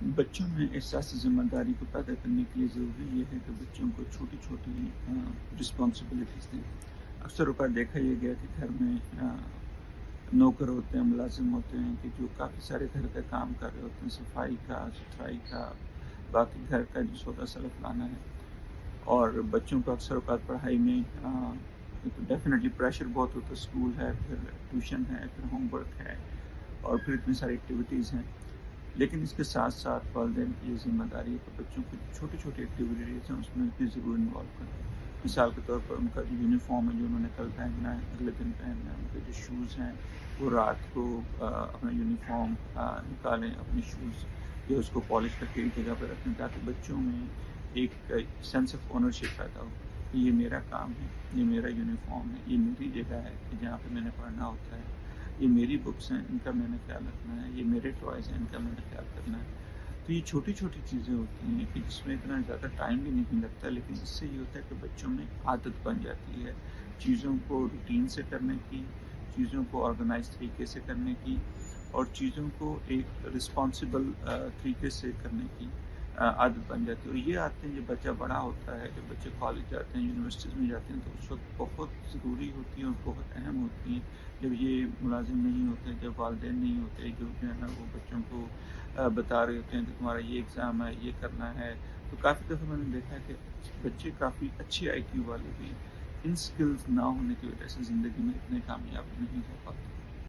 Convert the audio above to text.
بچوں میں احساس ذمہ داری کو پیدا کرنے کے لیے ضروری یہ ہے کہ بچوں کو چھوٹی چھوٹی رسپانسبلٹیز دیں۔ اکثر اوقات دیکھا یہ گیا کہ گھر میں نوکر ہوتے ہیں، ملازم ہوتے ہیں کہ جو کافی سارے گھر کا کام کر رہے ہوتے ہیں، صفائی کا، ستھرائی کا، باقی گھر کا جو سودا سلف لانا ہے، اور بچوں کو اکثر اوقات پڑھائی میں ڈیفینیٹلی پریشر بہت ہوتا ہے، اسکول ہے، پھر ٹیوشن ہے، پھر ہوم ورک ہے، اور پھر اتنی ساری ایکٹیویٹیز ہیں۔ لیکن اس کے ساتھ ساتھ والدین کی یہ ذمہ داری ہے کہ بچوں کی چھوٹی چھوٹی ایکٹیویٹیز ہیں اس میں بھی ضرور انوالو کریں۔ مثال کے طور پر ان کا جو یونیفارم ہے جو انہوں نے کل پہننا ہے، اگلے دن پہننا ہے، ان کے جو شوز ہیں وہ رات کو اپنا یونیفارم نکالیں، اپنے شوز یا اس کو پالش کر کے ایک جگہ پہ رکھیں، تاکہ بچوں میں ایک سینس آف اونرشپ پیدا ہو کہ یہ میرا کام ہے، یہ میرا یونیفارم ہے، یہ میری جگہ ہے کہ جہاں پہ میں نے پڑھنا ہوتا ہے، یہ میری بکس ہیں، ان کا میں نے خیال رکھنا ہے، یہ میرے ٹوائز ہیں، ان کا میں نے خیال کرنا ہے۔ تو یہ چھوٹی چھوٹی چیزیں ہوتی ہیں کہ جس میں اتنا زیادہ ٹائم بھی نہیں لگتا، لیکن اس سے یہ ہوتا ہے کہ بچوں میں عادت بن جاتی ہے چیزوں کو روٹین سے کرنے کی، چیزوں کو آرگنائز طریقے سے کرنے کی، اور چیزوں کو ایک رسپانسبل طریقے سے کرنے کی عادت بن جاتی ہے۔ اور یہ عادتیں جب بچہ بڑا ہوتا ہے، جب بچے کالج جاتے ہیں، یونیورسٹیز میں جاتے ہیں، تو اس وقت بہت ضروری ہوتی ہیں اور بہت اہم ہوتی ہیں، جب یہ ملازم نہیں ہوتے، جب والدین نہیں ہوتے جو ہے نا وہ بچوں کو بتا رہے ہوتے ہیں کہ تمہارا یہ ایگزام ہے، یہ کرنا ہے۔ تو کافی دفعہ میں نے دیکھا ہے کہ بچے کافی اچھی آئی کیو والے بھی ان سکلز نہ ہونے کی وجہ سے زندگی میں اتنے کامیاب نہیں ہو پاتے۔